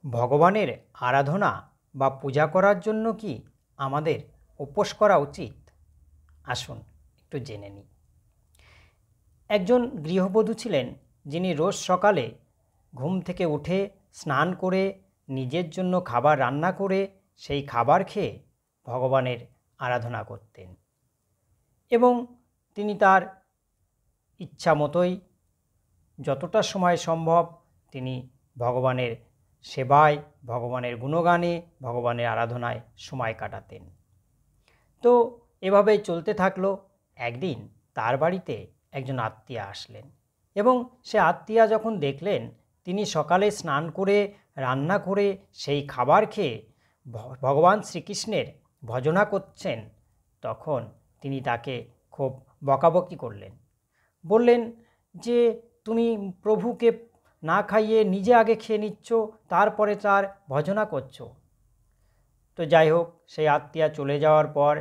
ভগবানের আরাধনা বা পূজা করার জন্য কি আমাদের উপোস করা উচিত? আসুন একটু জেনে নিই। একজন গৃহবধূ ছিলেন যিনি রোজ সকালে ঘুম থেকে উঠে স্নান করে নিজের জন্য খাবার রান্না করে সেই খাবার খেয়ে ভগবানের আরাধনা করতেন এবং তিনি তার ইচ্ছা মতোই যতটা সময় সম্ভব তিনি ভগবানের সেবায়, ভগবানের গুণগানে, ভগবানের আরাধনায় সময় কাটাতেন। তো এভাবেই চলতে থাকলো। একদিন তার বাড়িতে একজন আত্মীয়া আসলেন এবং সে আত্মীয়া যখন দেখলেন তিনি সকালে স্নান করে রান্না করে সেই খাবার খেয়ে ভগবান শ্রীকৃষ্ণের ভজনা করছেন, তখন তিনি তাকে খুব বকাবকি করলেন। বললেন যে তুমি প্রভুকে না খাইয়ে নিজে আগে খেয়ে নিচ্ছ, তারপরে তার ভজনা করছো। তো যাই হোক, সেই আত্মীয়া চলে যাওয়ার পর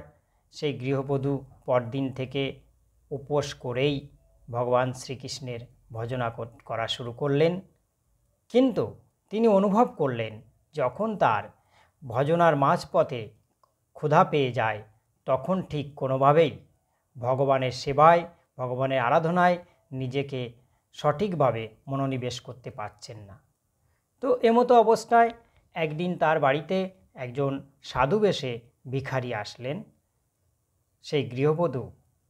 সেই গৃহবধূ পরদিন থেকে উপোস করেই ভগবান শ্রীকৃষ্ণের ভজনা করা শুরু করলেন। কিন্তু তিনি অনুভব করলেন যখন তার ভজনার মাঝপথে ক্ষুধা পেয়ে যায় তখন ঠিক কোনোভাবেই ভগবানের সেবায়, ভগবানের আরাধনায় নিজেকে সঠিকভাবে মনোনিবেশ করতে পারছেন না। তো এমতো অবস্থায় একদিন তার বাড়িতে একজন সাধু বেশে ভিখারি আসলেন। সেই গৃহবধূ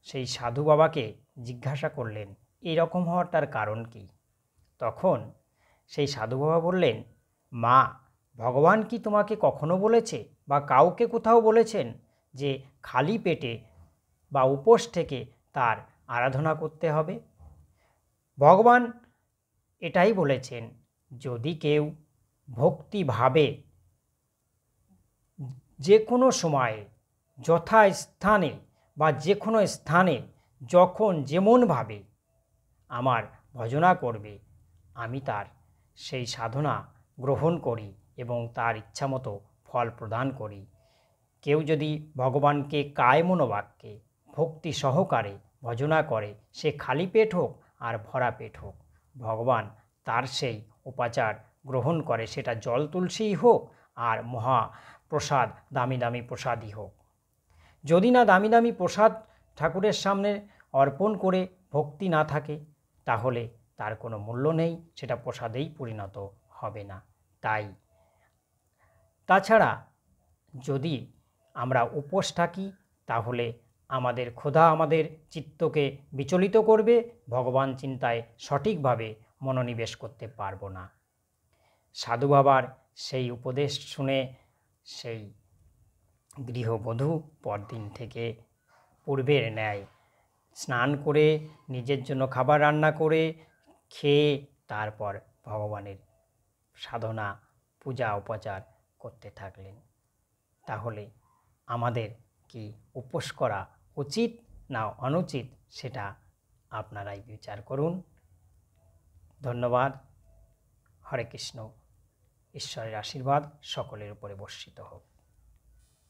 সেই সাধু বাবাকে জিজ্ঞাসা করলেন এরকম হওয়ার তার কারণ কি? তখন সেই সাধু বাবা বললেন, মা, ভগবান কি তোমাকে কখনো বলেছে বা কাউকে কোথাও বলেছেন যে খালি পেটে বা উপোস থেকে তার আরাধনা করতে হবে? ভগবান এটাই বলেছেন, যদি কেউ ভক্তিভাবে যে কোনো সময়ে যথাস্থানে বা যে কোনো স্থানে যখন যেমনভাবে আমার ভজনা করবে, আমি তার সেই সাধনা গ্রহণ করি এবং তার ইচ্ছামতো ফল প্রদান করি। কেউ যদি ভগবানকে কায় মনোবাক্যে ভক্তি সহকারে ভজনা করে, সে খালি পেট হোক আর ভরা পেট হোক, ভগবান তার সেই উপাচার গ্রহণ করে, সেটা জল তুলসীই হোক আর মহাপ্রসাদ দামি দামি প্রসাদই হোক। যদি না দামি দামি প্রসাদ ঠাকুরের সামনে অর্পণ করে ভক্তি না থাকে, তাহলে তার কোনো মূল্য নেই, সেটা প্রসাদেই পরিণত হবে না। তাছাড়া যদি আমরা উপোস থাকি তাহলে আমাদের ক্ষুধা আমাদের চিত্তকে বিচলিত করবে, ভগবান চিন্তায় সঠিকভাবে মনোনিবেশ করতে পারবো না। সাধু বাবার সেই উপদেশ শুনে সেই গৃহবধূ পরদিন থেকে পূর্বের ন্যায় স্নান করে নিজের জন্য খাবার রান্না করে খেয়ে তারপর ভগবানের সাধনা পূজা উপাচার করতে থাকলেন। তাহলে আমাদের কি উপোস করা উচিত না অনুচিত, সেটা আপনারাই বিচার করুন। ধন্যবাদ। হরে কৃষ্ণ। ঈশ্বরের আশীর্বাদ সকলের উপরে বর্ষিত হোক।